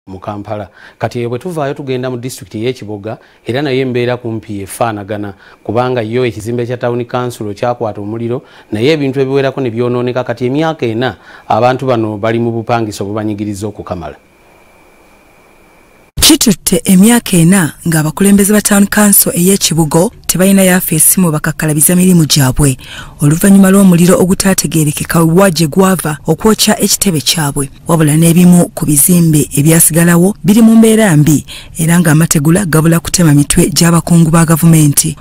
mu Kampala kati bwe tuvaayo tugenda mu district y'Ekiboga era naye embeera kumpi efaanagana kubanga yo ekizimbe kya town council kyakwata omuliro naye ebintu ebiwerako ne byonooneka kati emyaka ena abantu bano bali mu bupangiso obubanyigiriza okukamala. Kitutte emyaka ena ng'abakulembeze ba town council ey'Ekibugo tebalina yafeesi mu bakakkalabiza mirimu gyabwe oluvannyuma lw'omuliro ogutaategeerekeka wajje gwava okwokya ekitebe kyabwe wabula n'ebimu ku bizimbe ebyasigalawo biri mu mbeera mbi era ng'amategula gabula kutema mitwe gy'abakungu ba gavumenti.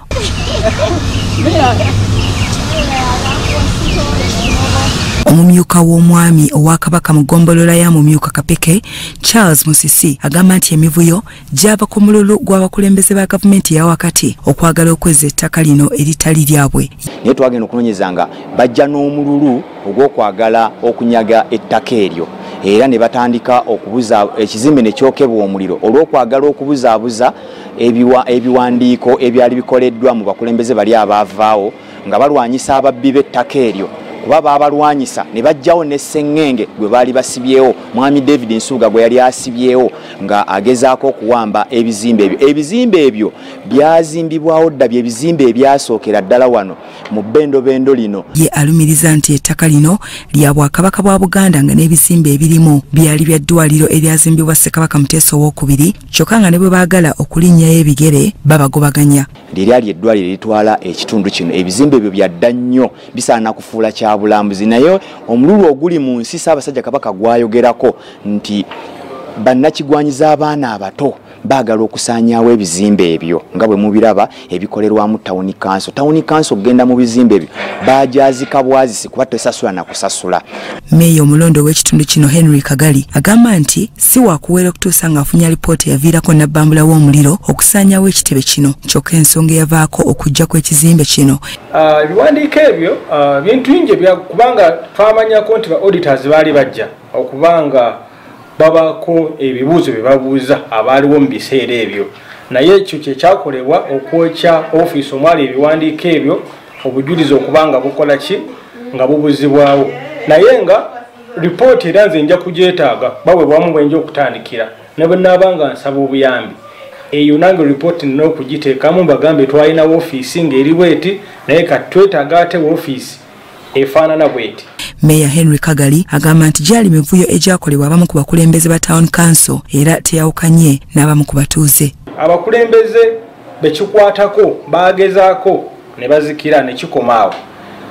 Omumyuka w'omwami owa Kabaka mu ggombolola ya mumyuka Kapeke Charles Musisi agamba nti emivuyo gyava ku mululu gw'abakulembeze ba gavumenti ya wakati okwagala okweza ettaka lino eritali lyabwe. Naye twagenda okunoonyeza nga bajja n'omululu ogw'okwagala okunyaga ettaka eryo era ne batandika okubuza ekizimbe ne kyokebwa omuliro olw'okwagala okubuzaabuza ebiwandiiko ebyali bikoleddwa mu bakulembeze bali abaavaawo nga balwanyisa ababbi b'ettaka eryo. Kuba babalwanyisa ne bajjawo ne Sengenge gwe baali basibyewo mwami David Nsuga gwe yali asibyewo nga agezaako okuwamba ebizimbe ebyo. Ebizimbe ebyo byazimbibwawo dda bye bizimbe ebyasookera ddala wano mu bbendobendo lino. Ye alumiriza nti ettaka lino lya Bwakabaka bwa Buganda nga n'ebizimbe ebirimu byali bya ddwaliro eryazimbibwa Ssekabaka Muteesa II kyokka nga ne bwe baagala okulinnyayo ebigere babagobaganya. Liryali eddwaliro eritwala ekitundu kino ebizimbe ebyo byadda nnyo bisaana kufuula kyabulambuzi naye omululu oguli mu nsi Ssaabasajja Kabaka gwayogerako nti bannakigwanyiza abaana abato baagala okusaanyaawo ebizimbe ebyo nga bwe mubiraba ebikolerwamu town council. Town council okugenda mu bizimbe ebyo baajazika bwazisi kuba tesasula na kusasula. Meeya omulondo w'ekitundu kino Henry Kagali agamba nti si waakuweera okutuusa ng'afunye alipoota yaviirako nabbambula w'omuliro okusaanyaawo ekitebe kino kyokka ensonga eyavaako okujja kw'ekizimbe kino. Ebiwandiiko ebyo bintu bingi kubanga twamanyako nti ba auditors baali bajja okubanga babako ebibuuzo bye babuuza abaaliwo mu biseera ebyo naye ekyo kye kyakolebwa okwokya ofiisi omwali ebiwandiiko ebyo obujulizi okubanga bukola ki nga bubuzibwawo naye nga ripooti era nze nja kugyetaaga bawe bwamu bwenja okutandikira ne bwe naabanga nsaba obuyambi eyo nange ripooti nina okugiteekamu bagambe twalina ofiisi ng'eri bweti naye kati twetaaga ate ofiisi efaanana bweti. Meeya Henry Kagali agamba nti gyali mivuyo egyakolebwa abamu ku bakulembeze ba town council era teyawukanye n'abamu ku batuuze. Abakulembeze bekikwatako baagezaako ne bazikira ne kikomaawo.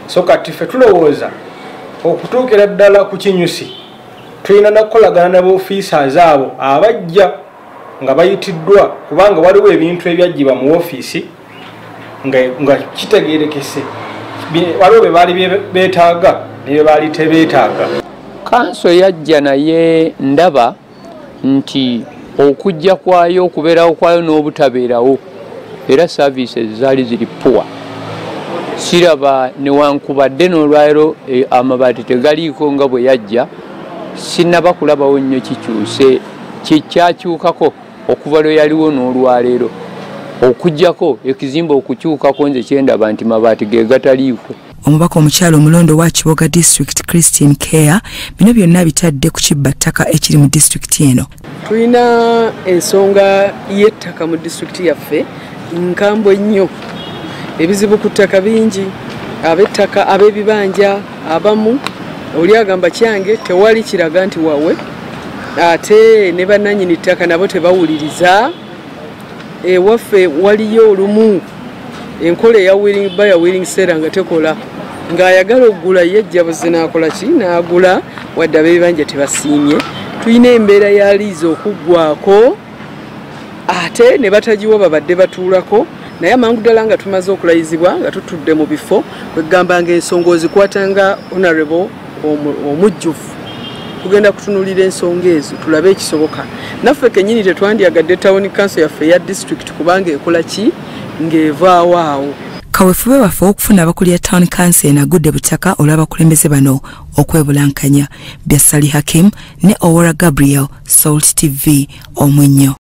So kati ffe tulowooza okutuukira ddala ku kinyusi tulina nakukolagana ne b'ofiisers abo abajja nga bayitiddwa kubanga waliwo ebintu ebyajjibwa mu ofiisi nga kitegeerekese waliwo be baali beetaaga ne baali tebeetaaga. Kanso yajja naye ndaba nti okujja kwayo okubeerawo kwayo n'obutabeerawo era services zaali ziri puwa. Siraba newankubadde n'olwaliro amabaati tegaliiko nga bwe yajja sinnaba kulabawo nnyo kikyuse kikyakyukako okuva lwe yaliwo n'olwaleero okujjako ekizimbe okukyukako nze kyendaba nti mabaati ge gataliiko. Omubaka omukyalo omulondo wa Kiboga District Christine Care bino byonna bitadde ku kibba ttaka ekiri mu district eno. Tulina ensonga y'ettaka mu district yaffe nkambwe nnyo. Ebizibu ku ttaka bingi ab'ettaka ab'ebibanja abamu oli agamba kyange tewali kiraga nti wawe ate ne bannannyini ttaka nabo tebawuliriza. Ewaffe waliyo olumu enkola eya willing seera nga tekola ng'ayagala okugula yejja buze n'akola ki n'agula wadde ab'ebibanja tebasiimye. Tulina embeera ya liizi okuggwako ate ne batagiwa babadde batuulako naye amangu ddala nga tumaze okulayizibwa nga tutudde mu bifo kwegamba ng'ensonga ozikwatanga honorable omujjufu tugenda kutunulira ensonga ezo tulabe ekisoboka. Naffe kennyini tetwandyagadde town council yaffe ya district kubanga ekola ki ng'evaawo awo. Kaweefube baffe okufuna abakulira town council enagudde butaka olw'abakulembeze bano okwebulankanya. Byasali Hakim ne Owora Gabriel, Salt TV, Omwenyo.